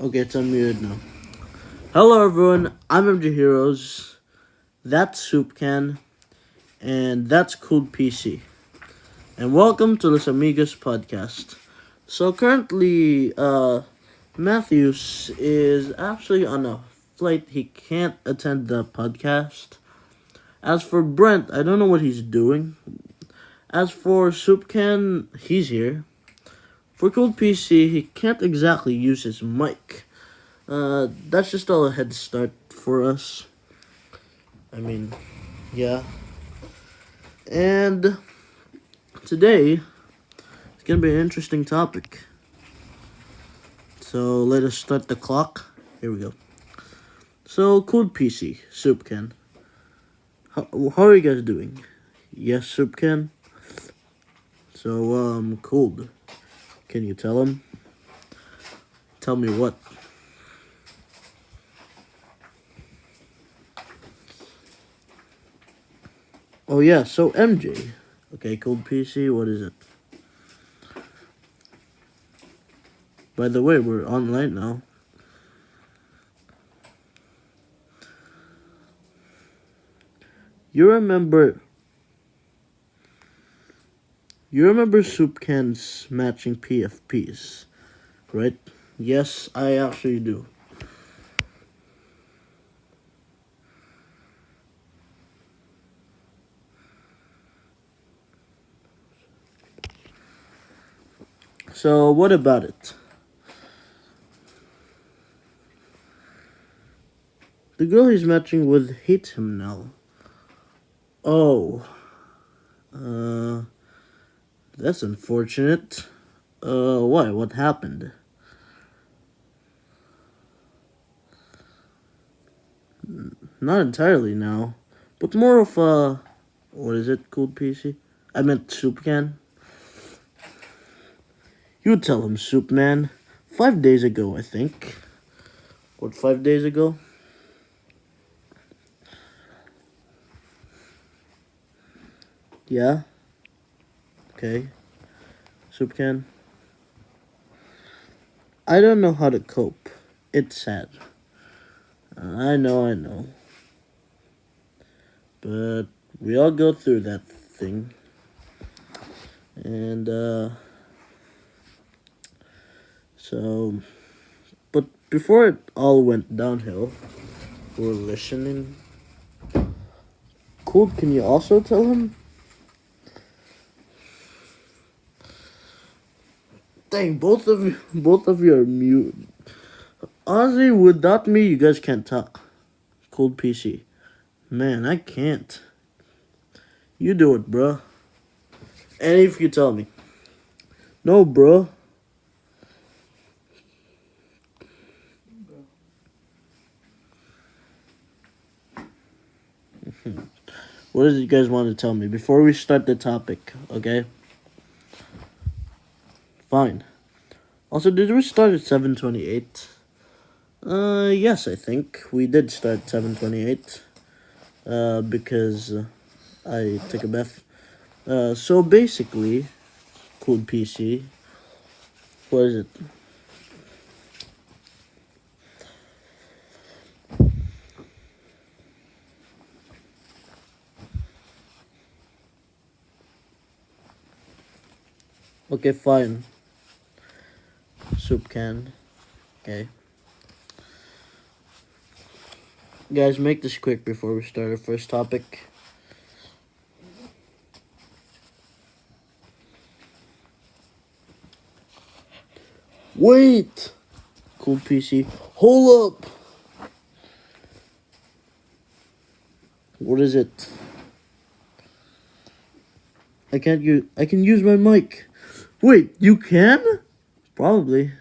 Okay, it's unmuted now. Hello everyone, I'm MJ Heroes, that's Soup Can, and that's Cool PC. And welcome to this Amigos podcast. So currently, Matthews is actually on a flight. He can't attend the podcast. As for Brent, I don't know what he's doing. As for Soup Can, he's here. For Cool PC, he can't exactly use his mic. That's just all a head start for us. I mean, yeah. And today, it's gonna be an interesting topic. So let us start the clock. Here we go. So, Cold PC, Soup Can. How are you guys doing? Yes, Soup Can. So, Cold. Can you tell him? Tell me what? Oh yeah, so MJ. Okay, Cold PC, what is it? By the way, we're online now. You remember Soup Can's matching PFPs, right? Yes, I actually do. So, what about it? The girl he's matching with hates him now. Oh. That's unfortunate. Why? What happened? Not entirely now. But more of a... What is it, Cold PC? I meant Soup Can. You tell him, Soup Man. 5 days ago, I think. What, 5 days ago? Yeah? Okay. Soup Can. I don't know how to cope. It's sad. I know. But we all go through that thing. And, so... But before it all went downhill, we're listening. Cool, can you also tell him? Dang, both of you are mute. Honestly, without me, you guys can't talk. Cold PC. Man, I can't. You do it, bruh. And if you tell me. No, bruh. What does you guys want to tell me before we start the topic, okay? Fine. Also, did we start at 7:28? Yes, I think we did start 7:28. Because I took a bath. So basically, Cold PC. What is it? Okay, fine. Soup Can. Okay. Guys, make this quick before we start our first topic. Wait! Cool PC. Hold up! What is it? I can use my mic. Wait, you can? Probably.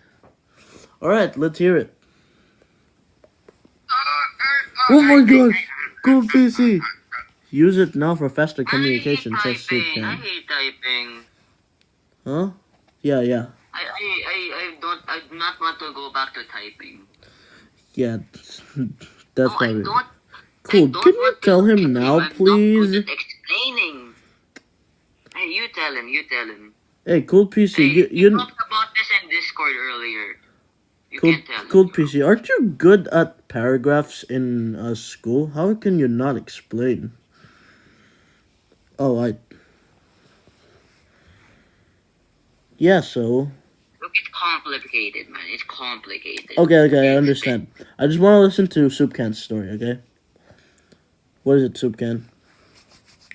Alright, let's hear it. Oh my gosh! Cool PC! Use it now for faster communication, says Soup Can. I hate typing. Huh? Yeah. I do not want to go back to typing. Yeah, that's probably... Cool, can you tell him now, please? I'm not good at explaining. Hey, you tell him. Hey, Cool PC, Hey, you talked about this in Discord earlier. You Cool, can't tell me, cool bro. PC. Aren't you good at paragraphs in school? How can you not explain? Oh, yeah. So Look, it's complicated, man. It's complicated. okay, I It's understand. I just want to listen to Soup Can's story. Okay, what is it, Soup Can?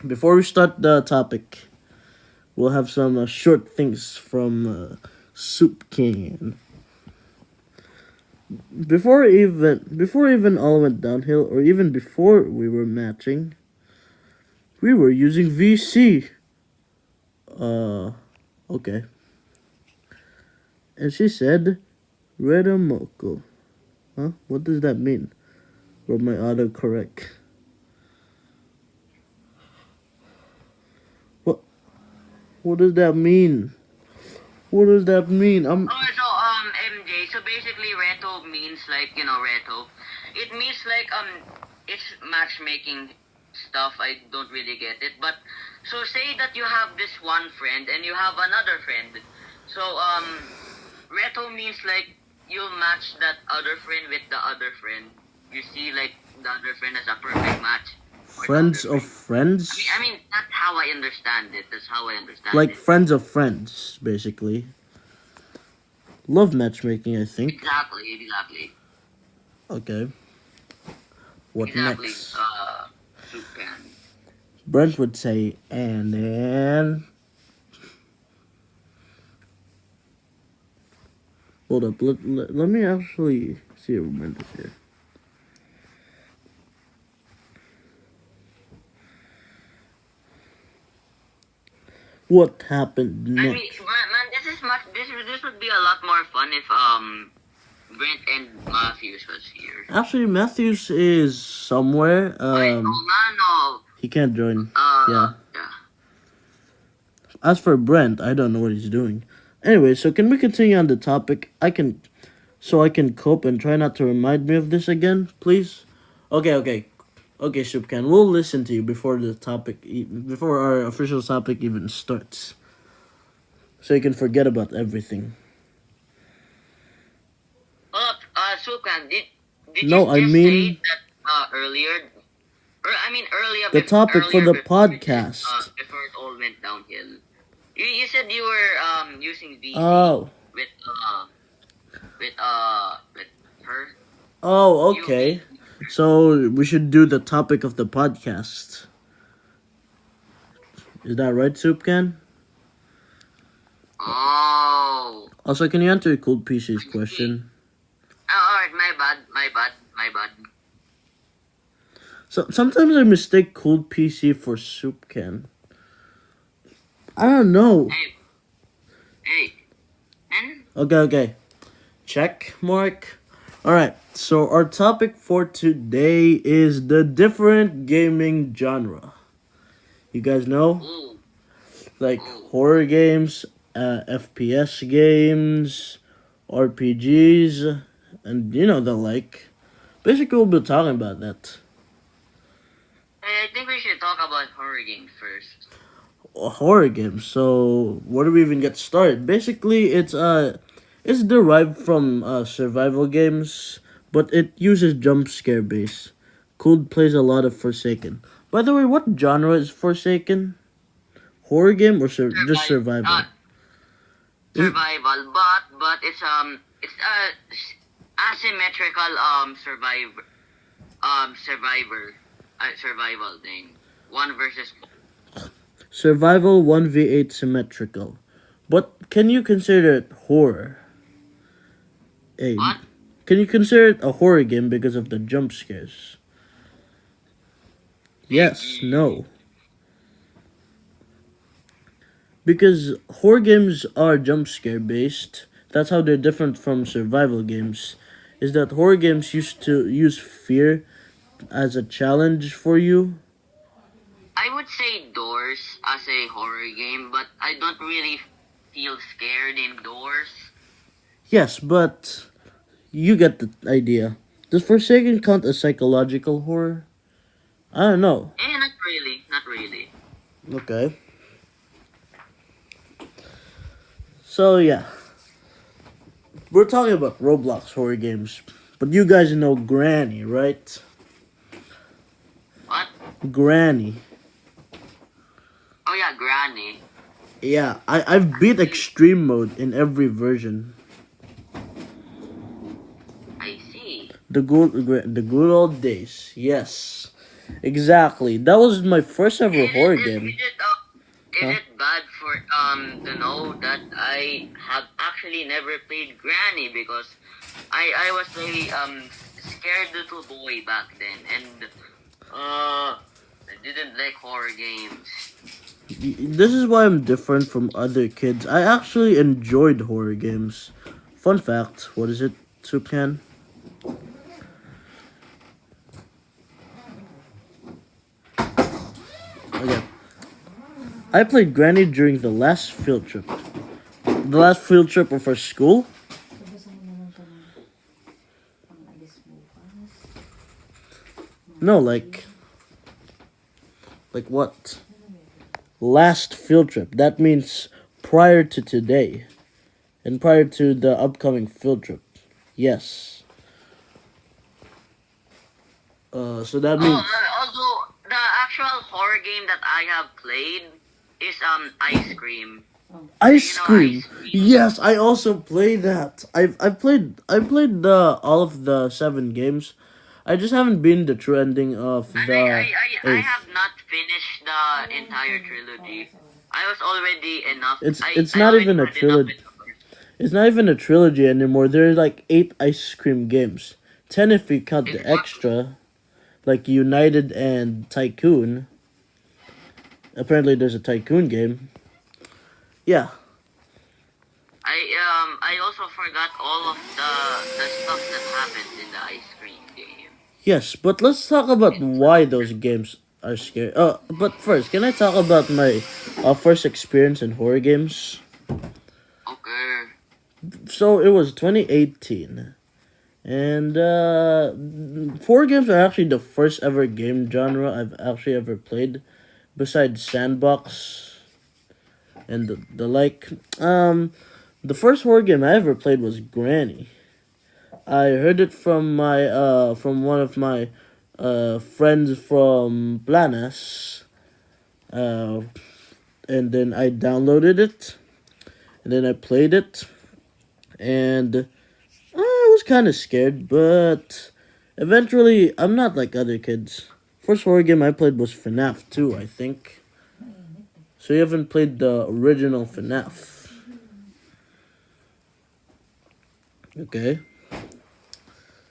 Before we start the topic, we'll have some short things from Soup Can. Before even all went downhill, or even before we were matching, we were using VC. Okay. And she said, Redamoko. Huh? What does that mean? Or my autocorrect? What? What does that mean? What does that mean? Oh, so MJ. So basically, reto means like reto. It means like it's matchmaking stuff. I don't really get it, but so say that you have this one friend and you have another friend. So reto means like you'll match that other friend with the other friend. You see, like the other friend has a perfect match for the other Friends of friend. friends? I mean, that's how I understand it. That's how I understand Like it. friends of friends, basically. Love matchmaking, I think. Exactly. Okay. What Exactly. next? Soup can. Brent would say, and then. Hold up. Let me actually see if Brent is here. What happened I mean, next? man, this is much. This would be a lot more fun if Brent and Matthews was here. Actually, Matthews is somewhere. Ay, no. He can't join. Yeah. As for Brent, I don't know what he's doing. Anyway, so can we continue on the topic? I can cope and try not to remind me of this again, please. Okay, Shupkan. We'll listen to you before the topic, before our official topic even starts, so you can forget about everything. Sukan, did No, you I just mean say that earlier? Or I mean earlier. the topic for Earlier the before podcast. before it all went downhill. You said you were using VC Oh, with with her. oh, You okay. So we should do the topic of the podcast. Is that right, Soupcan? Oh. Also, can you answer Cold PC's I see. question? Alright, my bad. So sometimes I mistake Cold PC for Soupcan. I don't know. Hey, and Okay. Check mark. Alright, so our topic for today is the different gaming genre. You guys know? ooh, Like horror games, FPS games, RPGs, and the like. Basically, we'll be talking about that. I think we should talk about horror games first. Horror games. So where do we even get started? Basically, it's derived from survival games, but it uses jump scare base. Cold plays a lot of Forsaken. By the way, what genre is Forsaken? Horror game or just survival? Survival, but it's asymmetrical survival thing. One versus Survival 1v8 symmetrical. But can you consider it horror? Hey, what? can you consider it a horror game because of the jump scares? Yes, no. Because horror games are jump scare based. That's how they're different from survival games. Is that horror games used to use fear as a challenge for you? I would say Doors as a horror game, but I don't really feel scared in Doors. Yes, but you get the idea. Does Forsaken count as psychological horror? I don't know. Not really. we're talking about Roblox horror games, but you guys know Granny, right? What? Granny. Oh yeah, Granny. Yeah, I've beat extreme mode in every version. I see. The good old days. Yes, exactly. That was my first ever horror game. Is Huh? it bad for to know that I have actually never played Granny because I was a scared little boy back then and I didn't like horror games. This is why I'm different from other kids. I actually enjoyed horror games. Fun fact, what is it, Soup Can? Okay. I played Granny during the last field trip. The last field trip of our school. No, like what? Last field trip. That means prior to today. And prior to the upcoming field trip. Yes. So that Oh, means although the actual horror game that I have played is Ice Cream. Ice You know Cream. Ice Cream? Yes, I also play that. I played the all of the 7 games. I just haven't been the true ending of And the I 8th. have not finished the entire trilogy. I was already enough. It's I not already even a had enough trilogy. with the first. It's not even a trilogy anymore. There are like 8 ice cream games. 10 if you count the Exactly. extra, like United and Tycoon. Apparently, there's a Tycoon game. Yeah. I also forgot all of the stuff that happened in the Ice Cream game. Yes, but let's talk about why those games are scary. But first, can I talk about my first experience in horror games? Okay. So it was 2018, and horror games are actually the first ever game genre I've actually ever played, besides sandbox and the like. The first horror game I ever played was Granny. I heard it from one of my friends from Planas, uh, and then I downloaded it, and then I played it, and I was kind of scared, but eventually I'm not like other kids. First horror game I played was FNAF 2, I think. So you haven't played the original FNAF. Okay.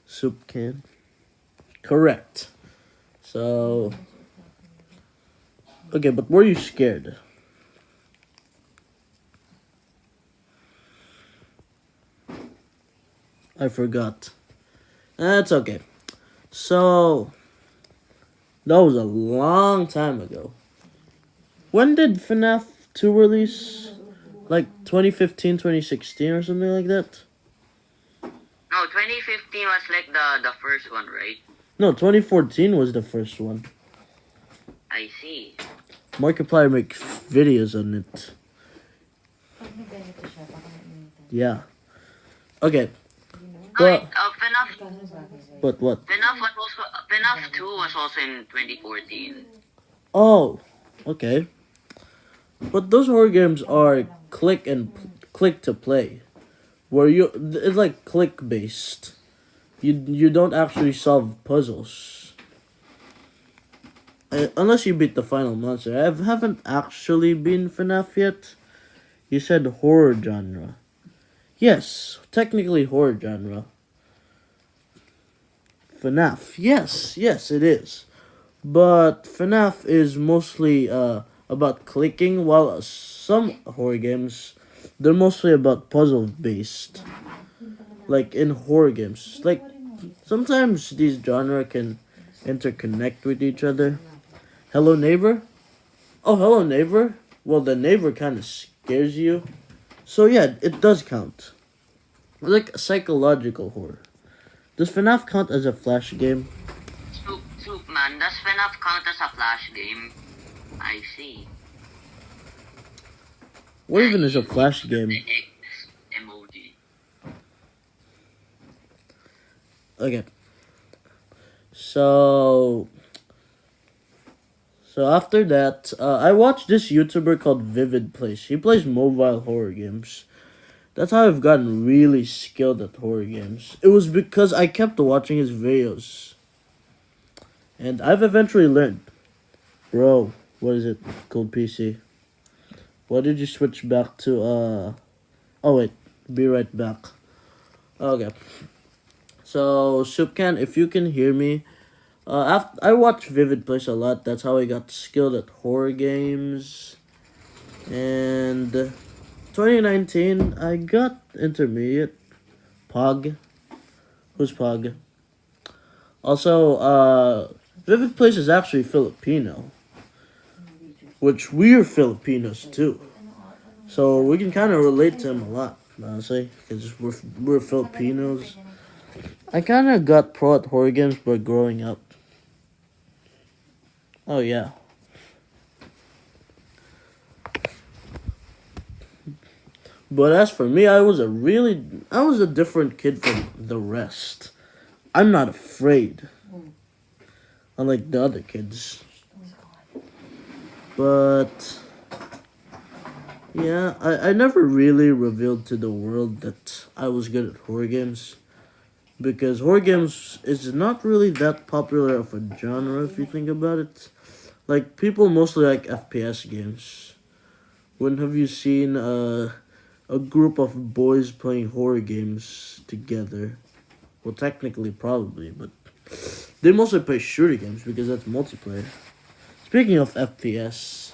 Soup can. Correct. So, okay, but were you scared? I forgot. That's okay. So, that was a long time ago. When did FNAF 2 release? Like 2015, 2016 or something like that? No, 2015 was like the first one, right? No, 2014 was the first one. I see. Markiplier makes videos on it. Yeah. Okay. No, But, FNAF what? FNAF 2 was also in 2014. Oh, okay. But those horror games are click to play, where it's like click based. You don't actually solve puzzles. Unless you beat the final monster. I haven't actually been FNAF yet. You said horror genre. Yes, technically horror genre. FNAF. Yes, it is. But FNAF is mostly about clicking, while some horror games, they're mostly about puzzle based. Like in horror games. Like sometimes these genre can interconnect with each other. Hello Neighbor? Oh, Hello Neighbor? Well, the neighbor kind of scares you. So yeah, it does count. Like psychological horror. Does FNAF count as a flash game? Soup man, does FNAF count as a flash game? I see. What even is a You flash got game? the X emoji. Okay. So after that, I watched this YouTuber called Vivid Place. He plays mobile horror games. That's how I've gotten really skilled at horror games. It was because I kept watching his videos. And I've eventually learned. Bro, what is it? Cold PC. Why did you switch back to, Oh wait, be right back. Okay. So, Supcan, if you can hear me, I watch Vivid Place a lot. That's how I got skilled at horror games. And 2019, I got intermediate. Pog. Who's Pog? Also, Vivid Place is actually Filipino, which we're Filipinos too. So we can kind of relate to him a lot, honestly, because we're Filipinos. I kind of got pro at horror games by growing up. Oh yeah. But as for me, I was a different kid from the rest. I'm not afraid, unlike the other kids. But yeah, I never really revealed to the world that I was good at horror games. Because horror games is not really that popular of a genre if you think about it. Like, people mostly like FPS games. When have you seen a group of boys playing horror games together? Well, technically, probably, but they mostly play shooter games because that's multiplayer. Speaking of FPS,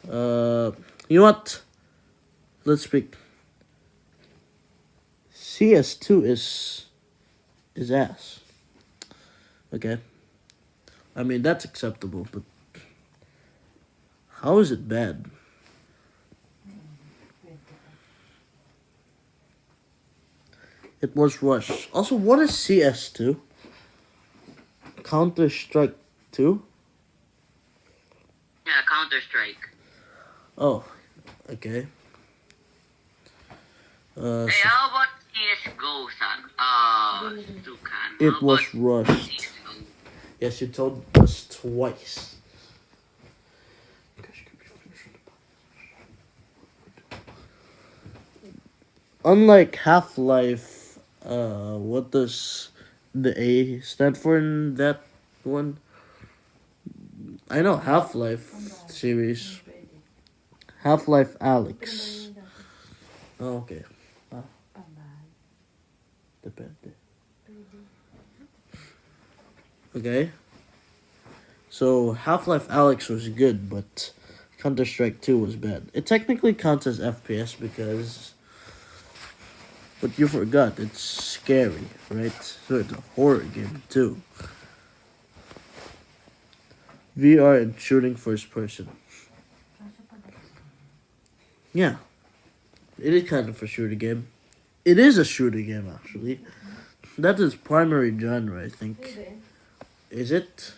you know what? Let's speak. CS2 is ass. Okay? I mean, that's acceptable, but how is it bad? It was rushed. Also, what is CS2? Counter Strike 2? Yeah, Counter Strike. Oh, okay. Hey, So how about CSGO, son? Sukan. it How about was rushed. CSGO? Yes, you told us twice. Unlike Half-Life, what does the A stand for in that one? I know Half-Life series. Half-Life Alex. Oh, okay. Ah, depende. Okay. So Half-Life Alex was good, but Counter-Strike 2 was bad. It technically counts as FPS because, but you forgot, it's scary, right? So it's a horror game too. VR and shooting first person. Yeah, it is kind of a shooter game. It is a shooter game, actually. That's its primary genre, I think. Is it?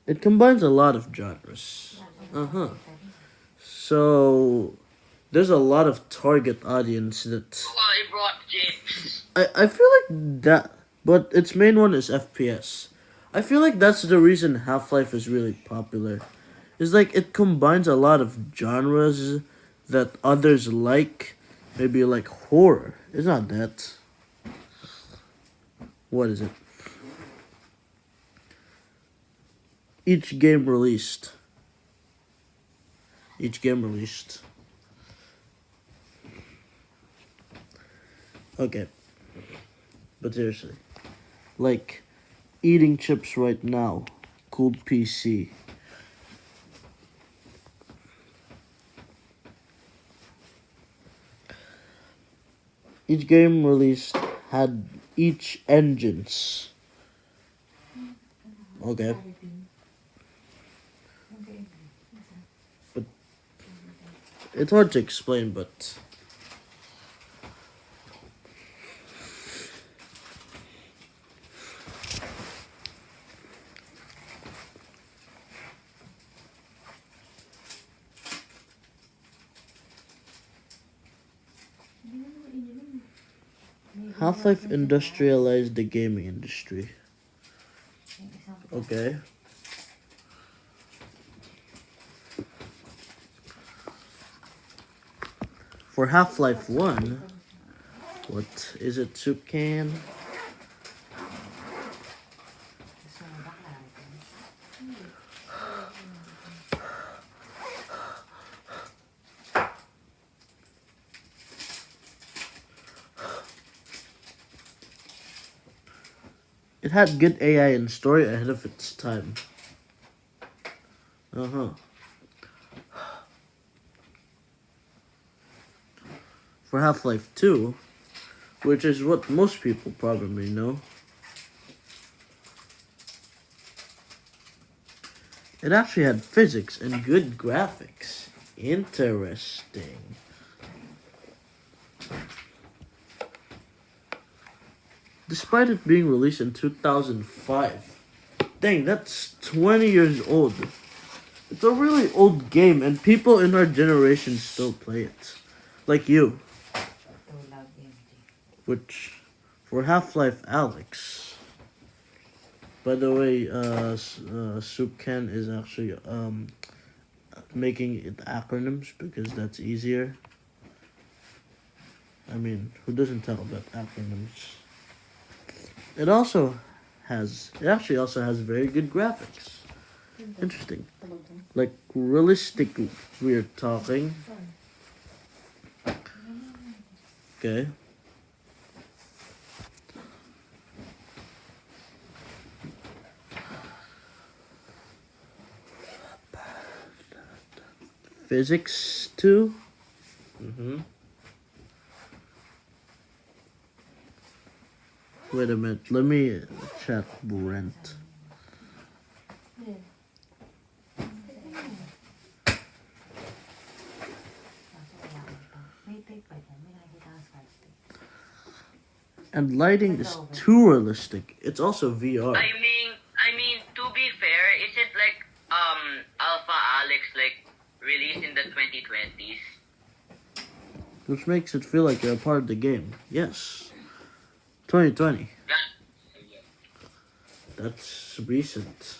It combines a lot of genres. Uh-huh. So there's a lot of target audience that Oh, I brought chips. I feel like that, but its main one is FPS. I feel like that's the reason Half-Life is really popular. It's like it combines a lot of genres that others like, maybe like horror. It's not that. What is it? Each game released. Each game released. Okay. But seriously. Like, eating chips right now. Cold PC. Each game released had each engines. Okay. But it's hard to explain, but Half-Life industrialized the gaming industry. Okay. For Half-Life 1, what is it, Soup Can? It had good AI and story ahead of its time. For Half-Life 2, which is what most people probably know, it actually had physics and good graphics. Interesting. Despite it being released in 2005. Dang, that's 20 years old. It's a really old game, and people in our generation still play it. Like you. Which, for Half-Life Alex. By the way, Soup Can is actually making it acronyms because that's easier. I mean, who doesn't talk about acronyms? It actually also has very good graphics. Interesting. Like, realistic, we're talking. Okay. Physics 2? Wait a minute, let me check Brent. And lighting is too realistic. It's also VR. I mean, to be fair, is it like Alpha Alex like released in the 2020s? Which makes it feel like you're a part of the game. Yes. 2020. Yeah. That's recent.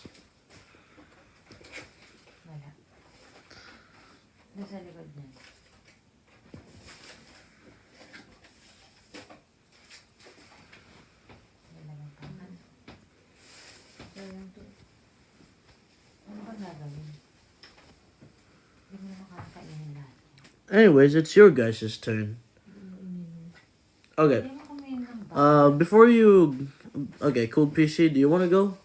Anyways, it's your guys' turn. Okay. Before you... Okay, Cool PC, do you want to go?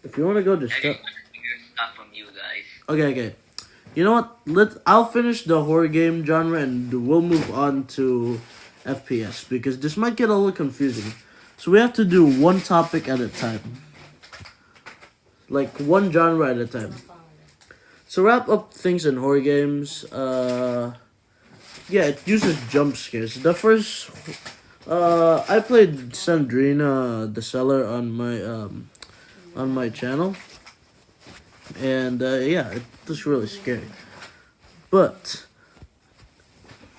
If you want to go, just... I just want to hear stuff from you guys. Okay. You know what? I'll finish the horror game genre and we'll move on to FPS because this might get a little confusing. So we have to do one topic at a time. Like one genre at a time. So wrap up things in horror games. Yeah, it uses jump scares. The first, I played Sandrina the Seller on my channel, and yeah, it was really scary. But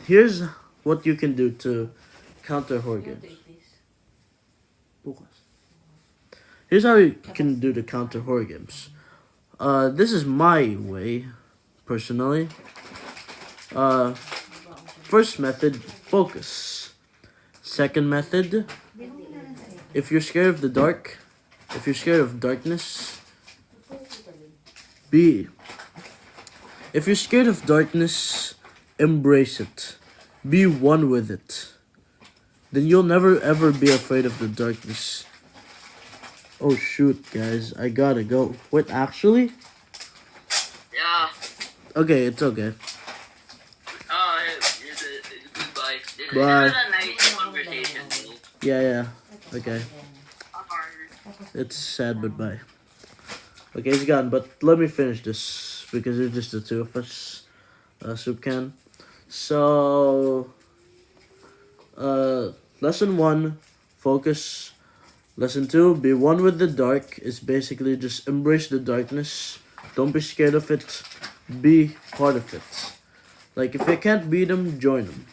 here's what you can do to counter horror games. Here's how you can do to counter horror games. This is my way, personally. First method, focus. Second method, if you're scared of the dark, if you're scared of darkness, if you're scared of darkness, embrace it. Be one with it. Then you'll never ever be afraid of the darkness. Oh shoot, guys, I gotta go. Wait, actually? Yeah. Okay, it's okay. Goodbye. Bye. It was a nice conversation, though. Yeah. Okay. It's sad, but bye. Okay, he's gone, but let me finish this because it's just the two of us. Soup Can. So, lesson 1, focus. Lesson 2, be one with the dark, is basically just embrace the darkness. Don't be scared of it. be part of it. Like if you can't beat them, join them.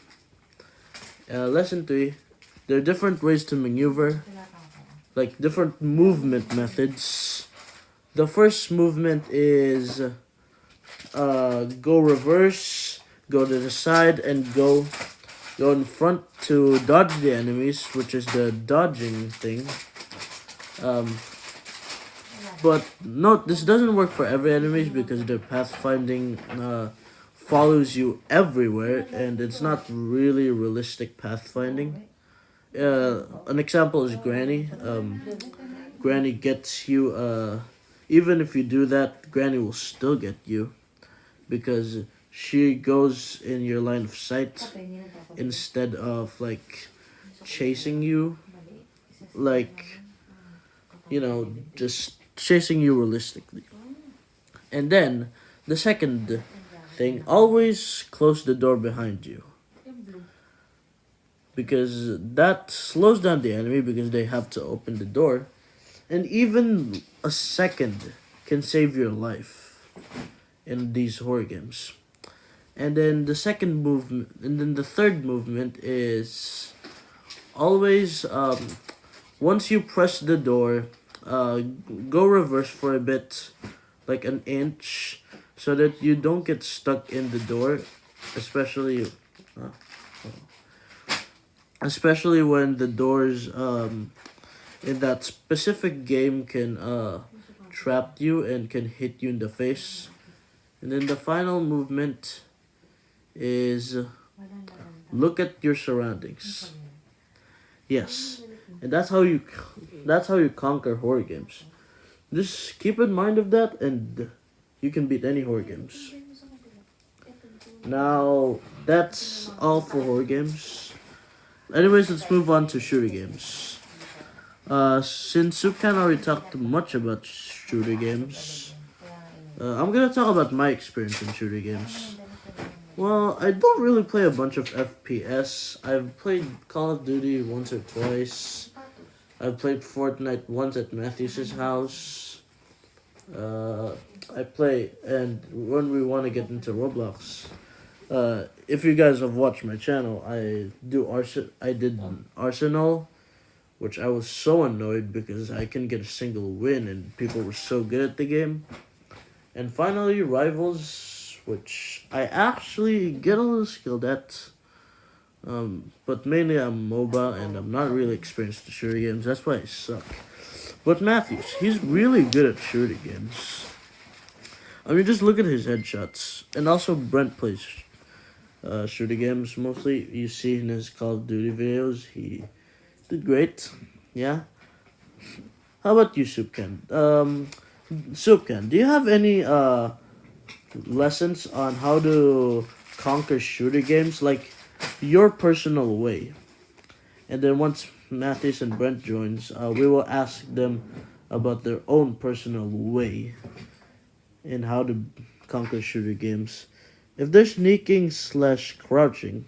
Lesson 3. There are different ways to maneuver, like different movement methods. The first movement is go reverse, go to the side, and go in front to dodge the enemies, which is the dodging thing. But note, this doesn't work for every enemies because the pathfinding follows you everywhere, and it's not really realistic pathfinding. An example is Granny. Granny gets you. Even if you do that, Granny will still get you because she goes in your line of sight instead of like chasing you, like just chasing you realistically. And then the second thing, always close the door behind you because that slows down the enemy because they have to open the door, and even a second can save your life in these horror games. And then the second movement, and then the third movement is always once you press the door, go reverse for a bit, like an inch, so that you don't get stuck in the door, especially when the doors in that specific game can trap you and can hit you in the face. And then the final movement is look at your surroundings. Yes, and that's how you conquer horror games. Just keep in mind of that, and you can beat any horror games. Now that's all for horror games. Anyways, let's move on to shooter games. Since Supkan already talked much about shooter games, I'm gonna talk about my experience in shooter games. Well, I don't really play a bunch of FPS. I've played Call of Duty once or twice. I've played Fortnite once at Matthew's house. I play, and when we want to get into Roblox, if you guys have watched my channel, I did Arsenal, which I was so annoyed because I couldn't get a single win and people were so good at the game. And finally, Rivals, which I actually get a little skilled at. But mainly I'm MOBA and I'm not really experienced in shooter games. That's why I suck. But Matthews, he's really good at shooter games. I mean, just look at his headshots. And also Brent plays shooter games mostly. You see in his Call of Duty videos, he did great. Yeah. How about you, Supkan? Supkan, do you have any lessons on how to conquer shooter games, like your personal way? And then once Matthews and Brent joins, we will ask them about their own personal way in how to conquer shooter games. If they're sneaking / crouching,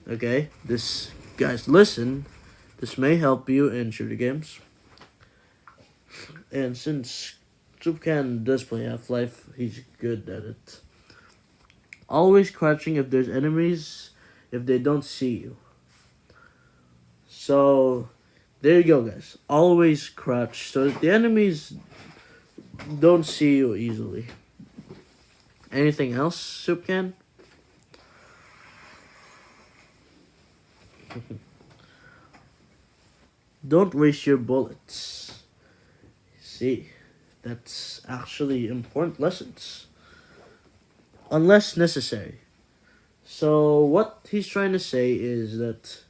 okay, this, guys, listen, this may help you in shooter games. And since Supkan does play Half-Life, he's good at it. Always crouching if there's enemies, if they don't see you. So, there you go, guys. Always crouch so that the enemies don't see you easily. Anything else, Supkan? Don't waste your bullets. See, that's actually important lessons. Unless necessary. So what he's trying to say is that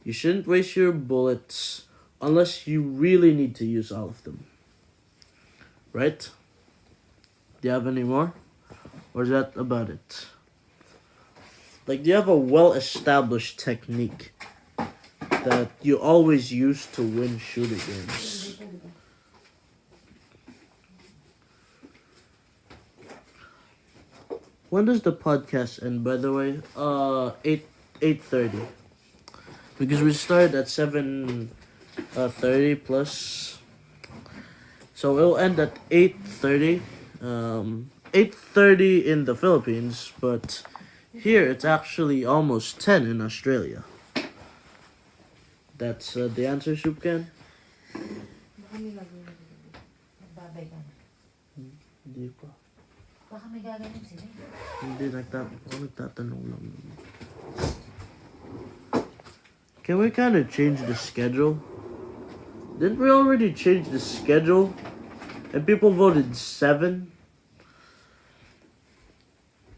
you shouldn't waste your bullets unless you really need to use all of them. Right? Do you have any more? Or is that about it? Like, do you have a well-established technique that you always use to win shooter games? When does the podcast end, by the way? 8:30. Because we started at 7:30 plus. So it'll end at 8:30. 8:30 in the Philippines, but here it's actually almost 10 in Australia. That's the answer, Soup Can? Baka may gagawin na dito. Magbabay ka na. Hindi pa. Baka may gagawin sila eh. Hindi, nagtatanong lang. Can we kind of change the schedule? Didn't we already change the schedule? And people voted 7?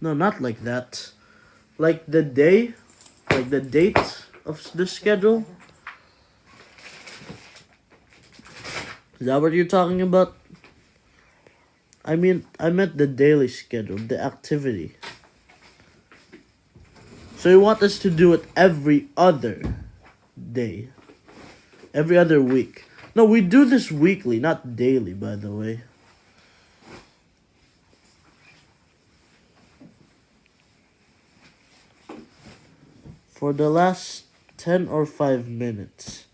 No, not like that. Like the day? Like the date of the schedule? Is that what you're talking about? I meant the daily schedule, the activity. So you want us to do it every other day? Every other week? No, we do this weekly, not daily, by the way. For the last 10 or 5 minutes.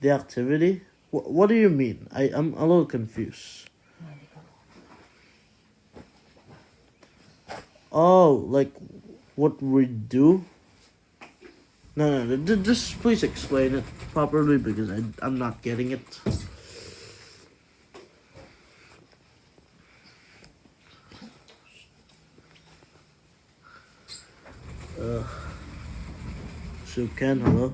The activity? What do you mean? I'm a little confused. Oh, like what we do? No, just please explain it properly because I'm not getting it. Soup Can, hello?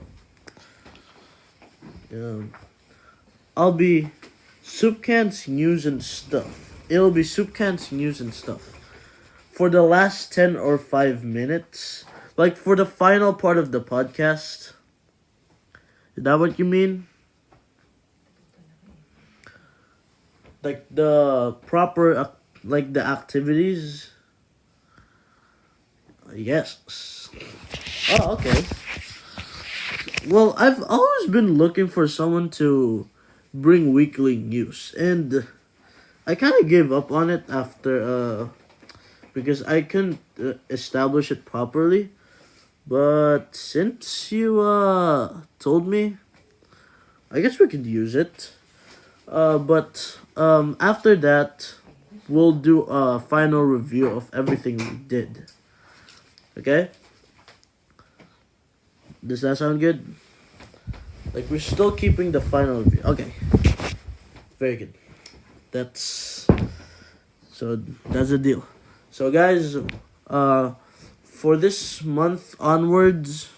I'll be Soup Can's news and stuff. It'll be Soup Can's news and stuff. For the last 10 or 5 minutes, like for the final part of the podcast. Is that what you mean? Like the proper, like the activities? Yes. Oh, okay. Well, I've always been looking for someone to bring weekly news, and I kind of gave up on it after, because I couldn't establish it properly. But since you told me, I guess we could use it. But after that, we'll do a final review of everything we did. Okay? Does that sound good? Like we're still keeping the final review. Okay. Very good. That's the deal. So guys, for this month onwards,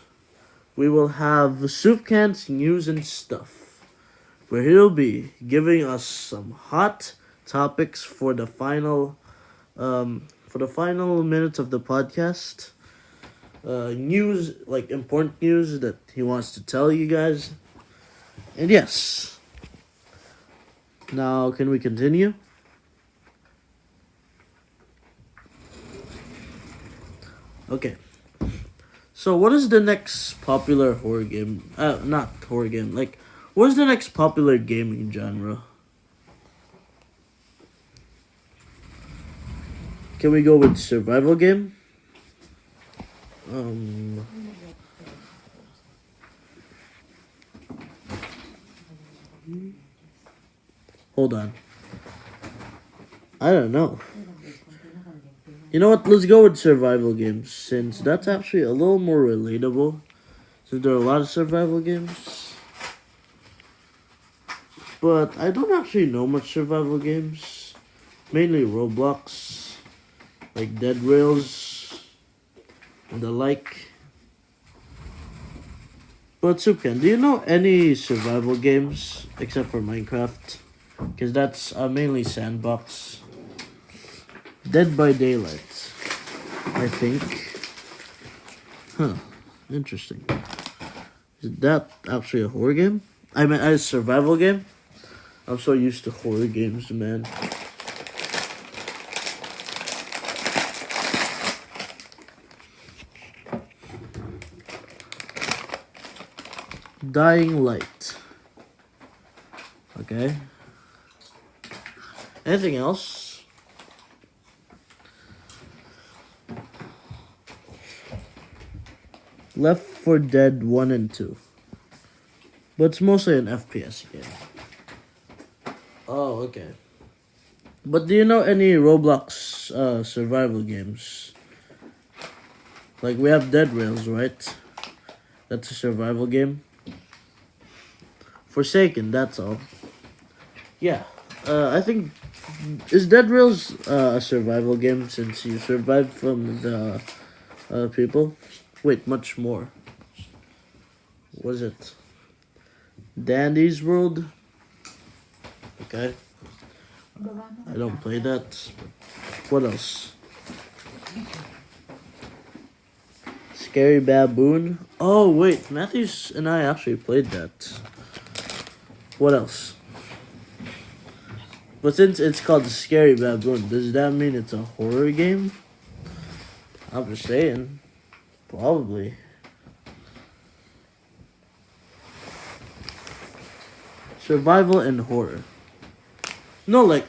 we will have Soup Can's news and stuff, where he'll be giving us some hot topics for the final minutes of the podcast. News, like important news that he wants to tell you guys. And yes. Now, can we continue? Okay. So, what is the next popular horror game? Not horror game. Like, what is the next popular gaming genre? Can we go with survival game? Hold on. I don't know. You know what? Let's go with survival games, since that's actually a little more relatable. Since there are a lot of survival games. But I don't actually know much survival games. Mainly Roblox, like Dead Rails, and the like. But Soup Can, do you know any survival games except for Minecraft? Because that's mainly sandbox. Dead by Daylight, I think. Huh, interesting. Is that actually a horror game? I mean, a survival game? I'm so used to horror games, man. Dying Light. Okay. Anything else? Left 4 Dead 1 and 2. But it's mostly an FPS game. Oh, okay. But do you know any Roblox survival games. Like we have Dead Rails, right? That's a survival game. Forsaken, that's all. Yeah. I think is Dead Rails a survival game since you survived from the people? Wait, much more. Was it Dandy's World? Okay. I don't play that. What else? Scary Baboon. Oh wait, Matthews and I actually played that. What else? But since it's called Scary Baboon, does that mean it's a horror game? I'm just saying. Probably. Survival and horror. No, like,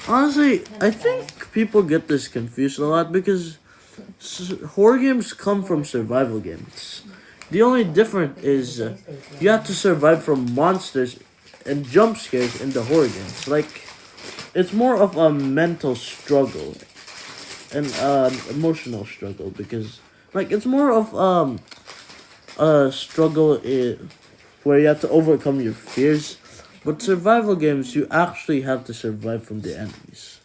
honestly, I think people get this confused a lot because horror games come from survival games. The only difference is you have to survive from monsters and jump scares in the horror games. Like, it's more of a mental struggle and emotional struggle because, like, it's more of a struggle where you have to overcome your fears. But survival games, you actually have to survive from the enemies.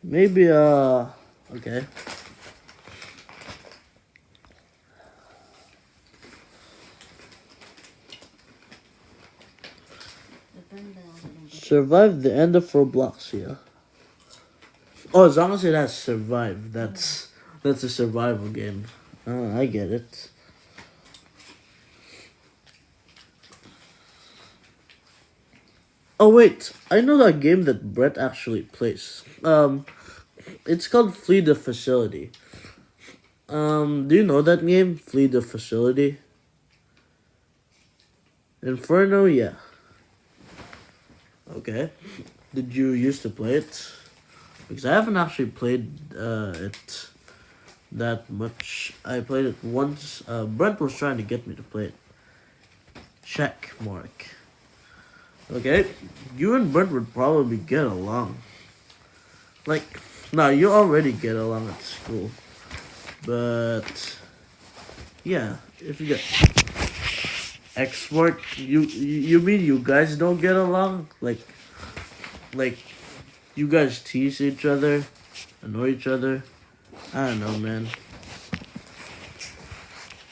Maybe, okay. Survive the end of Roblox, yeah. Oh, as long as it has survive, that's a survival game. I get it. Oh wait, I know that game that Brett actually plays. It's called Flee the Facility. Do you know that game? Flee the Facility? Inferno, yeah. Okay. Did you used to play it? Because I haven't actually played it that much. I played it once. Brent was trying to get me to play it. Check mark. Okay. You and Brent would probably get along. Like, no, you already get along at school. But, yeah, if you get X-Mark, you mean you guys don't get along? Like, you guys tease each other, annoy each other? I don't know, man.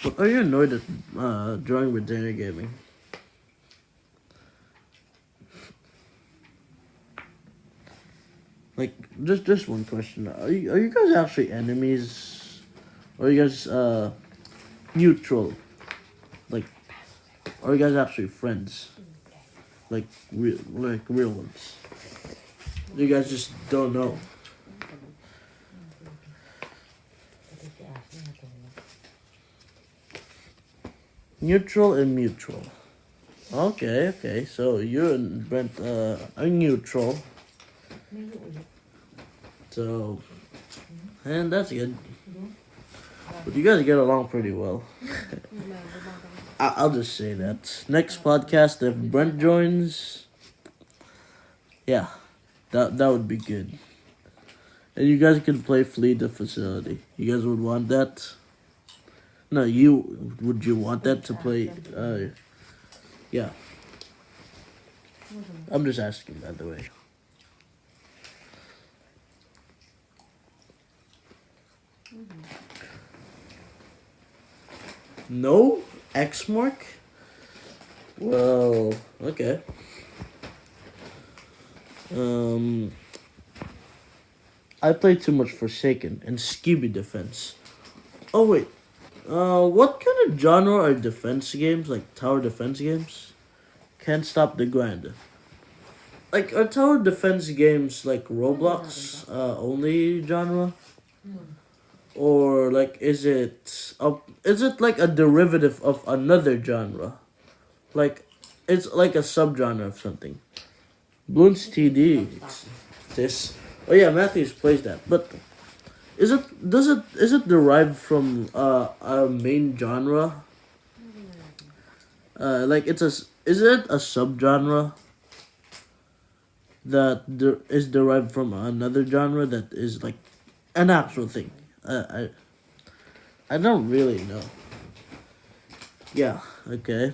But are you annoyed at drawing with Dana Gaming? Like, just one question. Are you guys actually enemies? Or are you guys neutral? Like, are you guys actually friends? Like real ones? You guys just don't know. Neutral and mutual. Okay. So you and Brent are neutral. So, and that's good. But you guys get along pretty well. I'll just say that. Next podcast, if Brent joins, yeah, that would be good. And you guys can play Flee the Facility. You guys would want that? No, would you want that to play? Yeah. I'm just asking, by the way. No? X mark? Well, okay. I play too much Forsaken and Skibby Defense. Oh wait. What kind of genre are defense games, like tower defense games? Can't Stop the Grind. Like, are tower defense games like Roblox only genre? Or like is it like a derivative of another genre? Like it's like a subgenre of something. Bloons TD. this. Oh yeah, Matthews plays that. But is it derived from a main genre? Like is it a subgenre that is derived from another genre that is like an actual thing? I don't really know. Yeah, okay.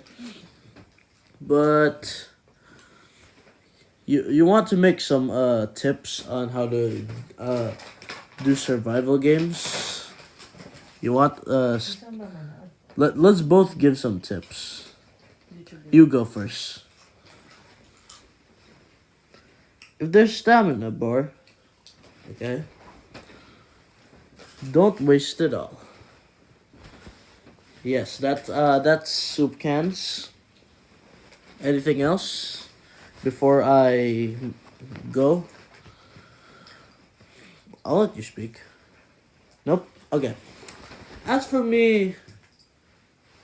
But you want to make some tips on how to do survival games? You want Saan ba manood? let's both give some tips. YouTube. You go first. If there's stamina bar, okay, don't waste it all. Yes, that's soup cans. Anything else before I go? I'll let you speak. Nope. Okay. As for me,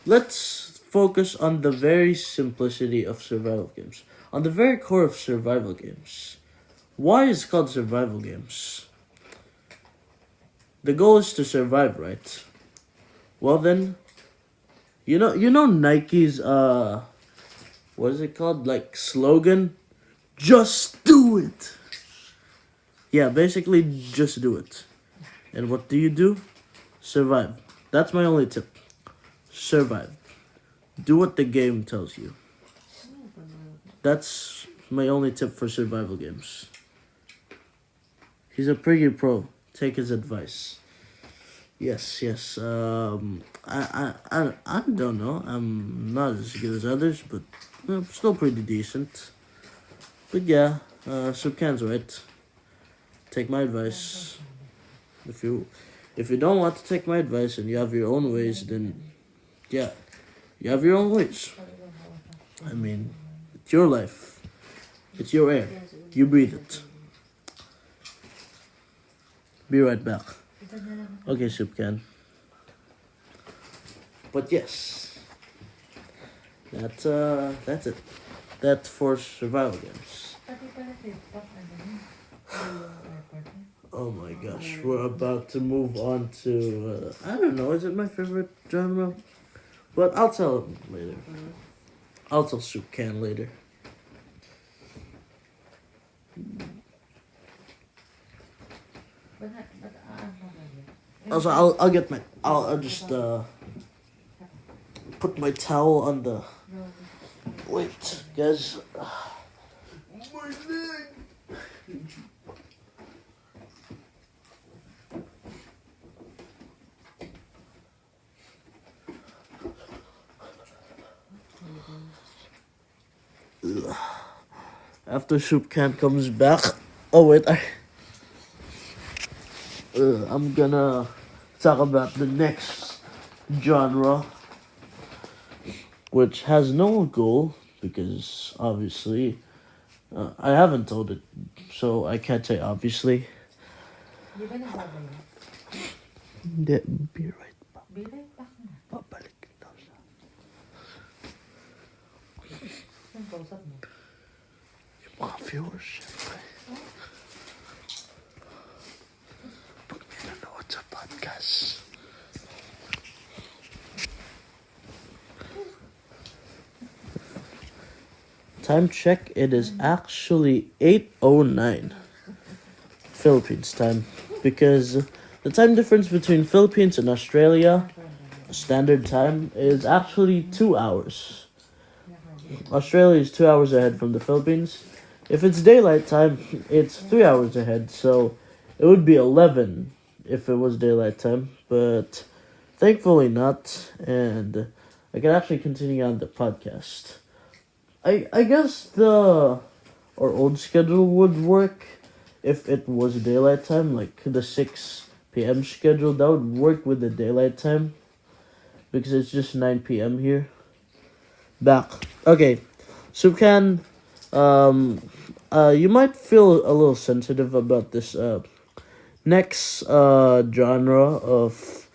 let's focus on the very simplicity of survival games. On the very core of survival games. Why is it called survival games? The goal is to survive, right? Well then, you know Nike's what is it called? Like slogan? Just do it. Yeah, basically just do it. And what do? Survive. That's my only tip. Survive. Do what the game tells you. That's my only tip for survival games. He's a pretty pro. Take his advice. Yes. I don't know. I'm not as good as others, but still pretty decent. But yeah, Subcan's right. Take my advice. If you don't want to take my advice and you have your own ways, then yeah, you have your own ways. I mean, it's your life. It's your air. You breathe it. Be right back. Okay, Subcan. But yes, that's it. That's for survival games. Pati pala TikTok, ano yun? Yung airport na. Oh my gosh, we're about to move on to I don't know, is it my favorite genre? But I'll tell him later. I'll tell Subcan later. Also, I'll get my I'll just put my towel on the wait, guys. My leg. After soup can comes back. Oh wait, I'm gonna talk about the next genre, which has no goal because obviously I haven't told it, so I can't say obviously. Di ba nagbabay? Hindi, be right back. Be right back na. Babalik daw siya. Saan kausap mo? Yung mga viewers, syempre. Pag nanonood sa podcast. Time check, it is actually 8:09 Philippines time, because the time difference between Philippines and Australia standard time is actually 2 hours. Australia is 2 hours ahead from the Philippines. If it's daylight time, it's 3 hours ahead, so it would be 11 if it was daylight time, but thankfully not, and I can actually continue on the podcast. I guess our old schedule would work if it was daylight time, like the 6 p.m. schedule. That would work with the daylight time because it's just 9 p.m. here. Back. Okay. Subcan, you might feel a little sensitive about this next genre of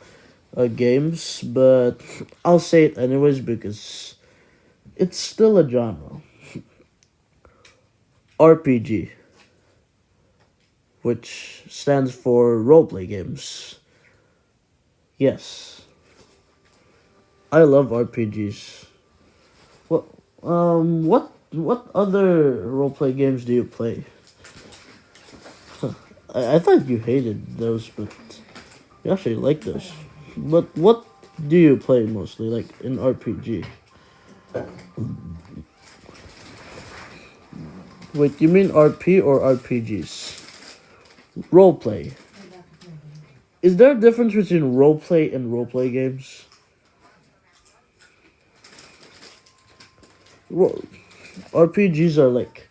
games, but I'll say it anyways because it's still a genre. RPG. which stands for roleplay games. Yes, I love RPGs. What other roleplay games do you play? I thought you hated those, but you actually like those. But what do you play mostly, like in RPG? Wait, you mean RP or RPGs? Roleplay. Is there a difference between roleplay and roleplay games? Ro- RPGs are like,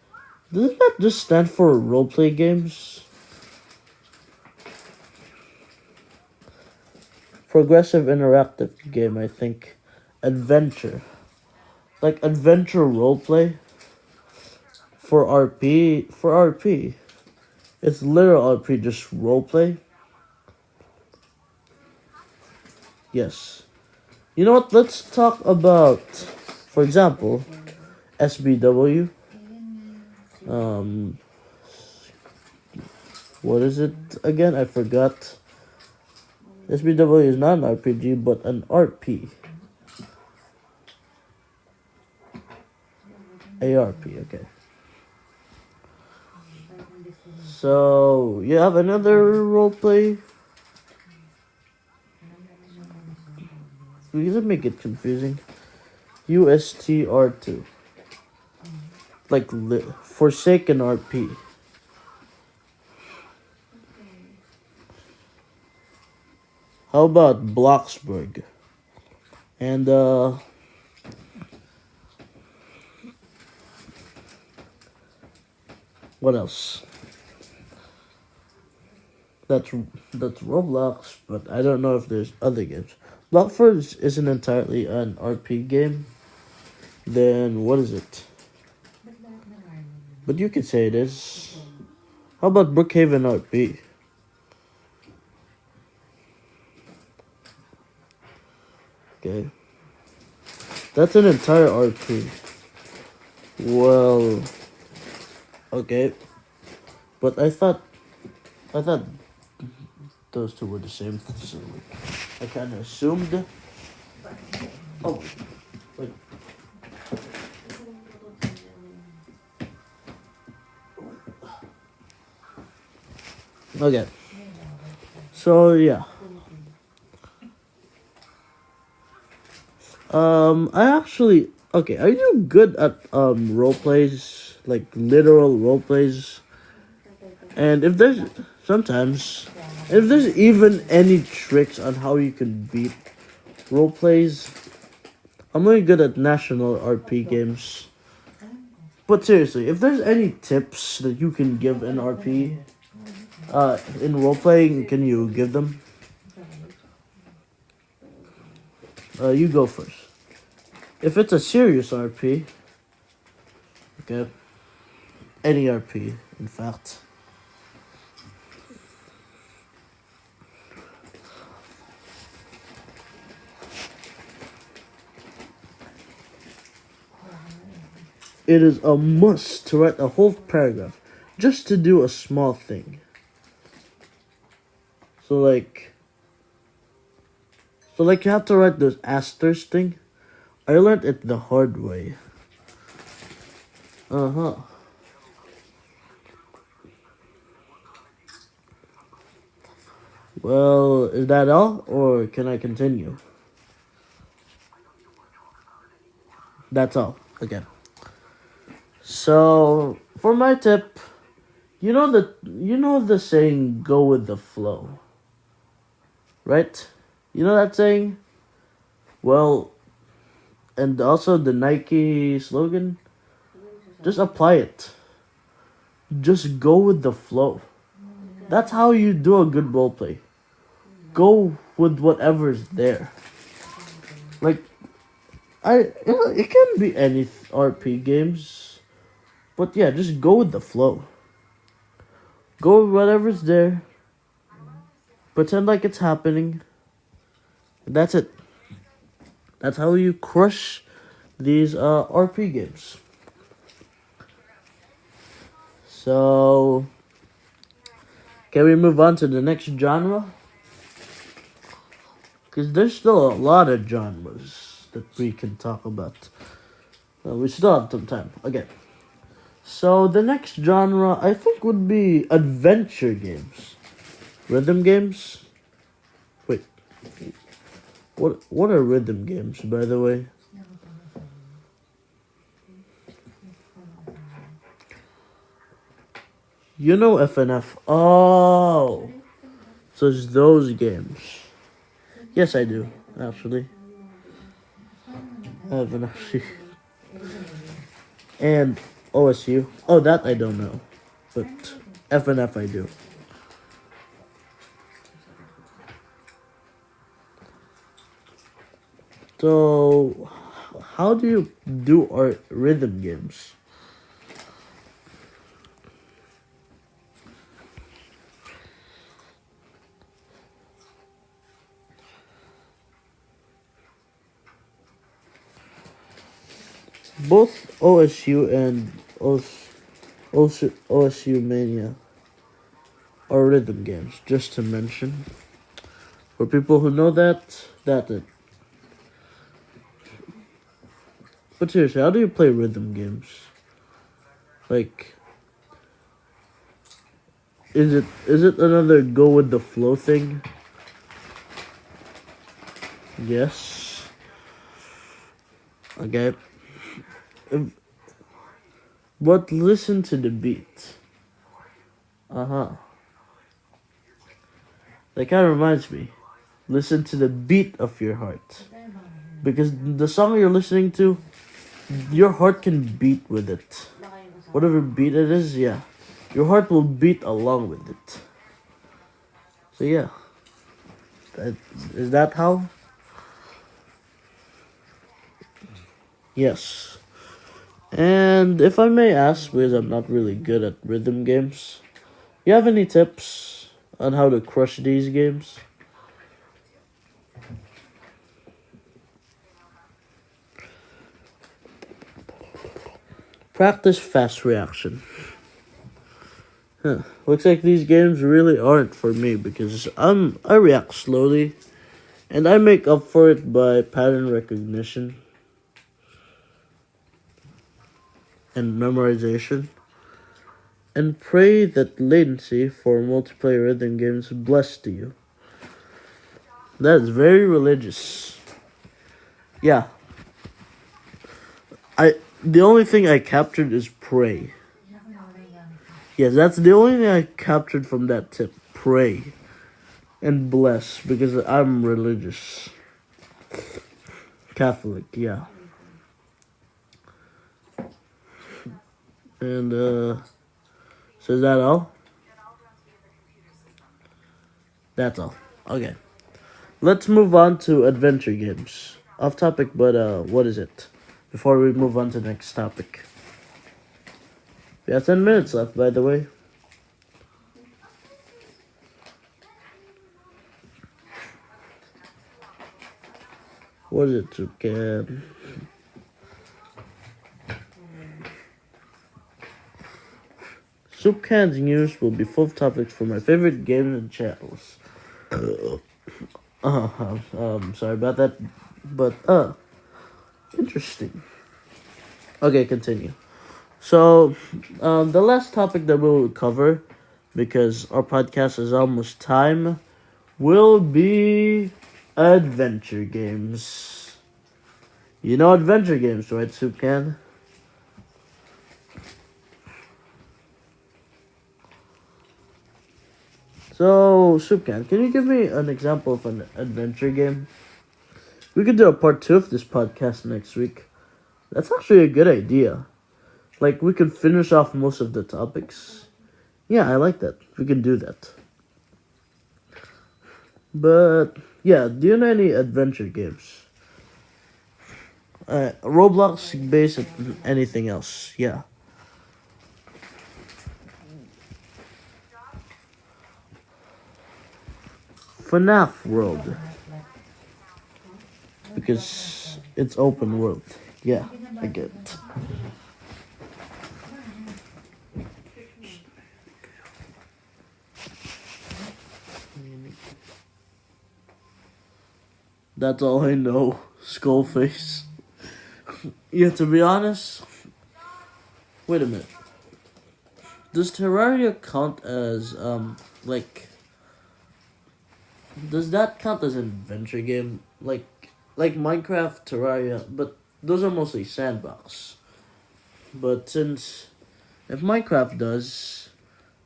doesn't that just stand for roleplay games? Progressive interactive game, I think. Adventure. Like adventure roleplay for RP. It's literal RP, just roleplay. Yes. You know what? Let's talk about, for example, SBW. Um, what is it again? I forgot. SBW is not an RPG, but an RP. ARP, okay. So, you have another roleplay? We can make it confusing. USTR2. Like, Forsaken RP. How about Bloxburg? And, what else? That's Roblox, but I don't know if there's other games. Bloxburg isn't entirely an RP game. Then what is it? But you could say it is. How about Brookhaven RP? Okay. That's an entire RP. Well, okay. But I thought those two were the same, so I kind of assumed. Oh, wait. Okay. So yeah. I actually okay. Are you good at role plays, like literal role plays? And if there's sometimes, if there's even any tricks on how you can beat role plays, I'm really good at national RP games. But seriously, if there's any tips that you can give in RP, in role playing, can you give them? You go first. If it's a serious RP, okay, any RP, in fact. It is a must to write a whole paragraph just to do a small thing. So like you have to write those asterisk thing. I learned it the hard way. Uh-huh. Well, is that all? Or can I continue? That's all. Okay. So, for my tip, you know the saying, go with the flow. Right? You know that saying? Well, and also the Nike slogan, just apply it. Just go with the flow. That's how you do a good roleplay. Go with whatever's there. Like, it can be any RP games, but yeah, just go with the flow. Go with whatever's there. Pretend like it's happening. That's it. That's how you crush these RP games. So Can we move on to the next genre? Because there's still a lot of genres that we can talk about. We still have some time. Okay. So the next genre I think would be adventure games. Rhythm games? Wait. What are rhythm games, by the way? You know FNF. Oh. So it's those games. Yes, I do, actually. I haven't actually. And OSU. Oh, that I don't know. But FNF I do. So, how do you do our rhythm games? Both OSU and OSU Mania are rhythm games, just to mention. For people who know that, that's it. But seriously, how do you play rhythm games? Like, is it another go with the flow thing? Yes. Okay. But listen to the beat. Uh-huh. That kind of reminds me. Listen to the beat of your heart. Because the song you're listening to, your heart can beat with it. Whatever beat it is, yeah. Your heart will beat along with it. So yeah. Is that how? Yes. And if I may ask, because I'm not really good at rhythm games, you have any tips on how to crush these games? Practice fast reaction. Huh. Looks like these games really aren't for me because I react slowly and I make up for it by pattern recognition and memorization. And pray that latency for multiplayer rhythm games is blessed to you. That is very religious. Yeah. The only thing I captured is pray. Yes, that's the only thing I captured from that tip. Pray and bless because I'm religious. Catholic, yeah. And so is that all? That's all. Okay. Let's move on to adventure games. Off topic, but what is it? Before we move on to the next topic. We have 10 minutes left, by the way. What is it, okay? Soup Cans News will be full of topics for my favorite games and channels. Sorry about that, but interesting. Okay, continue. So, the last topic that we'll cover, because our podcast is almost time, will be adventure games. You know adventure games, right, Soup Can? So, Soup Can you give me an example of an adventure game? We could do a part 2 of this podcast next week. That's actually a good idea. Like, we could finish off most of the topics. Yeah, I like that. We can do that. But, yeah, do you know any adventure games? Roblox based on anything else, yeah. FNAF World. Because it's open world. Yeah, I get it. That's all I know. Skullface. Yeah, to be honest. Wait a minute. Does Terraria count as like? Does that count as an adventure game? Like Minecraft, Terraria, but those are mostly sandbox. But since if Minecraft does,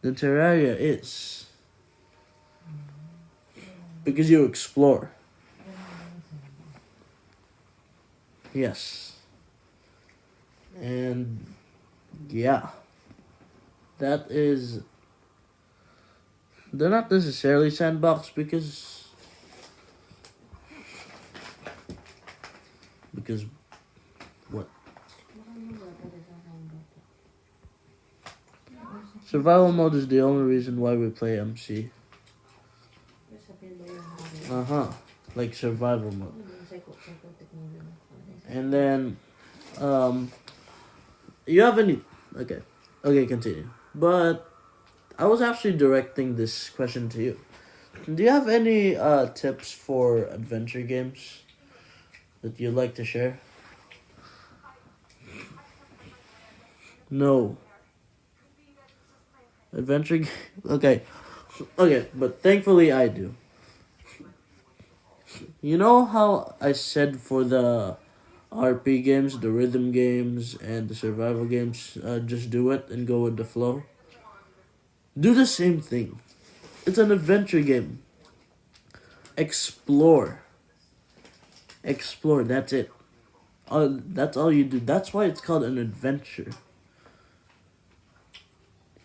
then Terraria is because you explore. Yes. And yeah, that is. They're not necessarily sandbox because what? Survival mode is the only reason why we play MC. Like survival mode. And then you have any okay. Okay, continue. But I was actually directing this question to you. Do you have any tips for adventure games that you'd like to share? No. Adventure okay. Okay, but thankfully I do. You know how I said for the RP games, the rhythm games, and the survival games, just do it and go with the flow? Do the same thing. It's an adventure game. Explore. Explore, that's it. That's all you do. That's why it's called an adventure.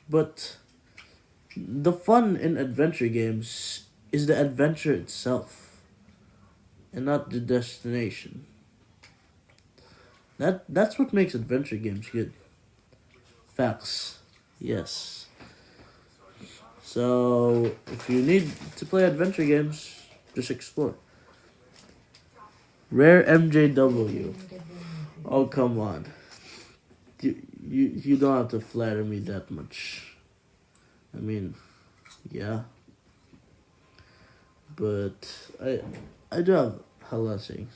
But the fun in adventure games is the adventure itself and not the destination. That's what makes adventure games good. Facts. Yes. So if you need to play adventure games, just explore. Rare MJW. Oh come on. You don't have to flatter me that much. I mean, yeah. But I do have hella things.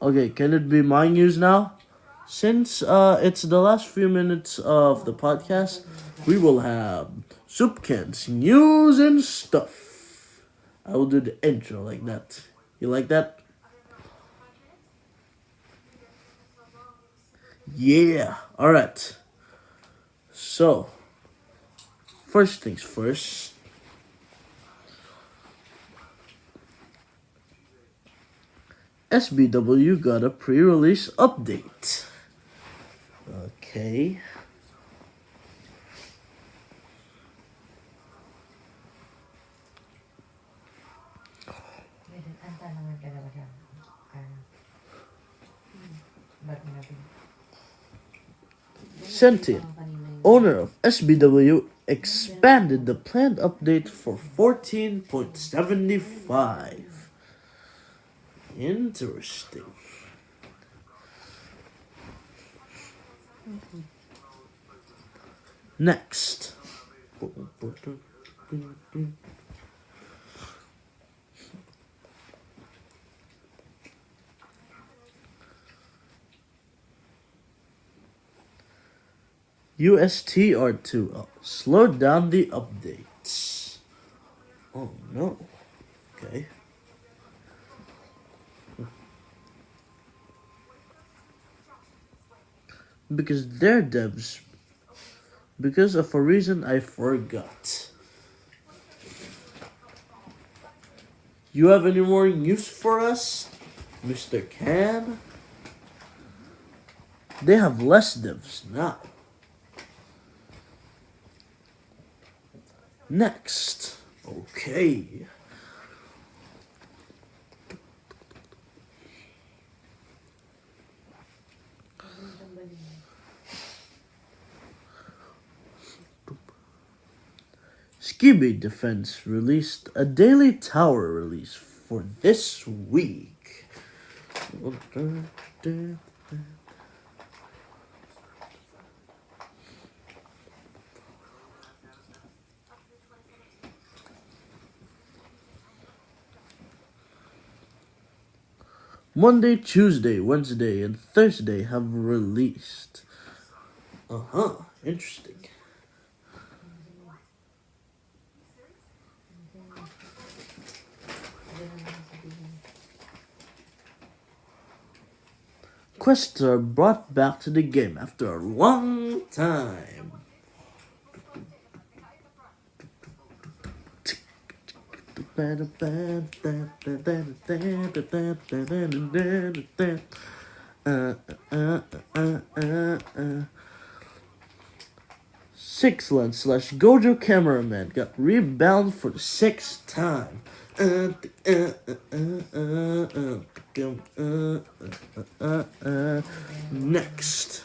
Okay, can it be my news now? Since it's the last few minutes of the podcast, we will have Soupcan's news and stuff. I will do the intro like that. You like that? Yeah. Alright. So, first things first. SBW got a pre-release update. Okay. Sentient, owner of SBW, expanded the planned update for 14.75. Interesting. Next. USTR2 slowed down the updates. Oh no. Okay. Because their devs, because of a reason I forgot. You have any more news for us, Mr. Can? They have less devs now. Next. Okay. Skibby Defense released a daily tower release for this week. Monday, Tuesday, Wednesday, and Thursday have released. Interesting. Quests are brought back to the game after a long time. Sixland slash Gojo cameraman got rebound for the sixth time. Next.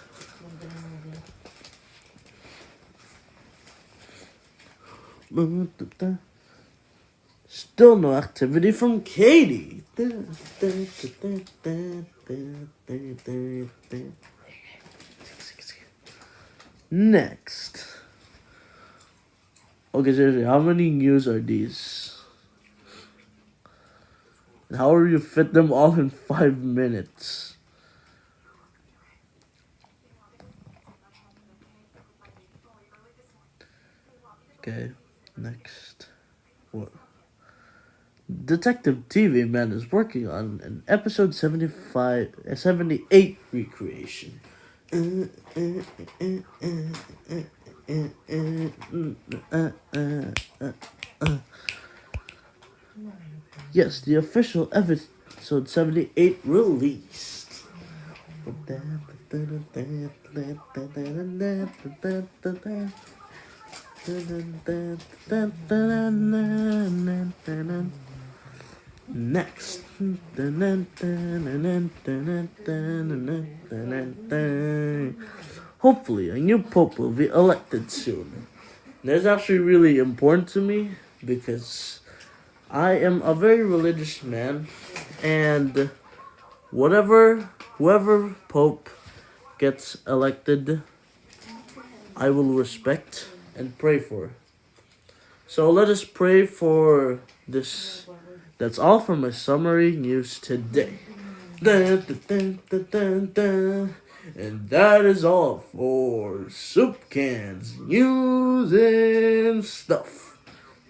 Still no activity from Katie. Next. Okay, seriously, how many news are these? And how will you fit them all in 5 minutes? Okay, next. What? Detective TV Man is working on an episode 78 recreation. Yes, the official episode 78 released. Next. Hopefully, a new pope will be elected soon. That's actually really important to me because I am a very religious man, and whoever pope gets elected, I will respect and pray for. So let us pray for this. That's all for my summary news today. Dun, dun, dun, dun, dun. And that is all for Soup Cans News and Stuff.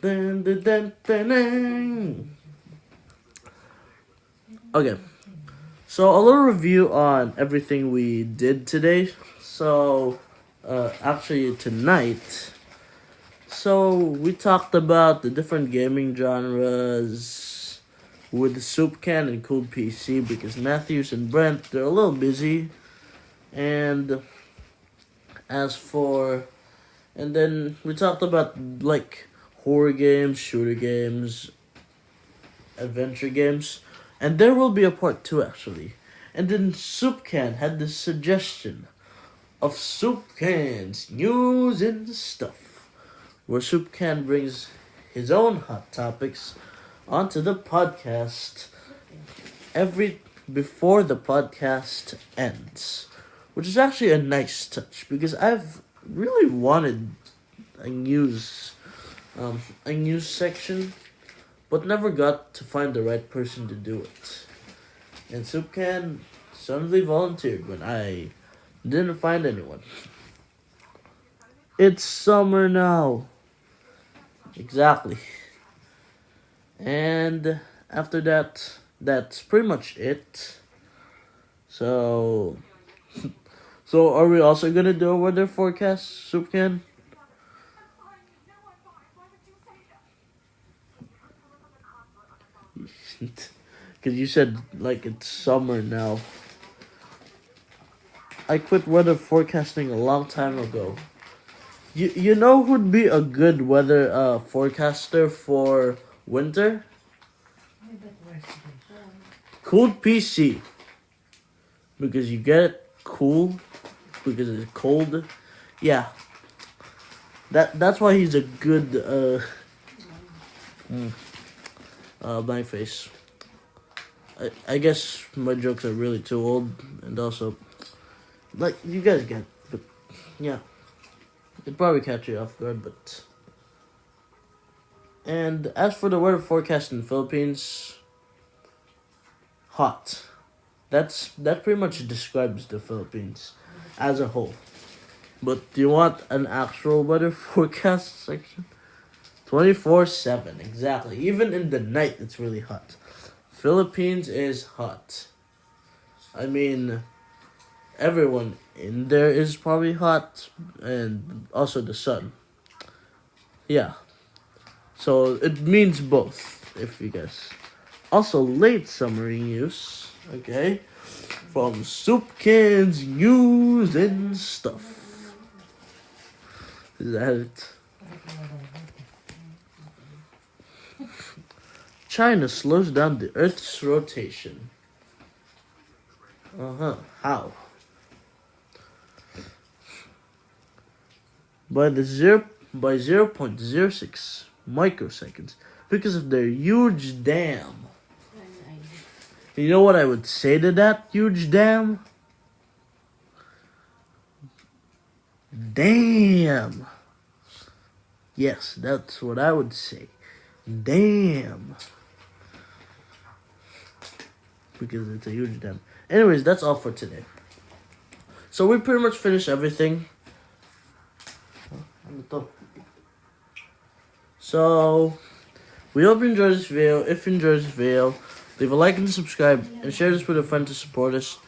Dun, dun, dun, dun, dun. Okay, so a little review on everything we did today. So, actually tonight, so we talked about the different gaming genres with the Soup Can and Cold PC because Matthews and Brent, they're a little busy. And and then we talked about like horror games, shooter games, adventure games, and there will be a part 2 actually. And then Soup Can had this suggestion of Soup Can's News and Stuff, where Soup Can brings his own hot topics onto the podcast before the podcast ends, which is actually a nice touch because I've really wanted a news section, but never got to find the right person to do it. And Soup Can suddenly volunteered when I didn't find anyone. It's summer now. Exactly. And after that, that's pretty much it. So, so are we also gonna do a weather forecast, Soup Can? Because you said like it's summer now. I quit weather forecasting a long time ago. You know who'd be a good weather forecaster for winter? Cold PC. Because you get it cool because it's cold. Yeah. That's why he's a good my face. I guess my jokes are really too old, and also like you guys get, but yeah. It'd probably catch you off guard, but and as for the weather forecast in the Philippines, hot. that pretty much describes the Philippines as a whole. But do you want an actual weather forecast section? 24/7, exactly. Even in the night, it's really hot. Philippines is hot. I mean, everyone in there is probably hot, and also the sun. Yeah. So it means both, if you guess. Also, late summer news, okay? From Soup Cans News and Stuff. Is that it? China slows down the Earth's rotation. How? By 0.06 microseconds because of their huge dam. You know what I would say to that huge dam? Damn. Yes, that's what I would say. Damn. Because it's a huge dam. Anyways, that's all for today. So we pretty much finished everything. So we hope you enjoyed this video. If you enjoyed this video, leave a like and subscribe and share this with a friend to support us.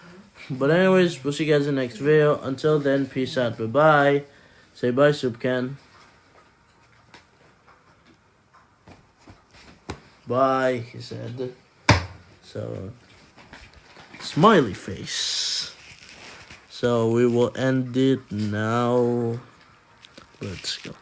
But anyways, we'll see you guys in the next video. Until then, peace out. Bye-bye. Say bye, Soup Can. Bye, he said. So, smiley face. So we will end it now. Let's go.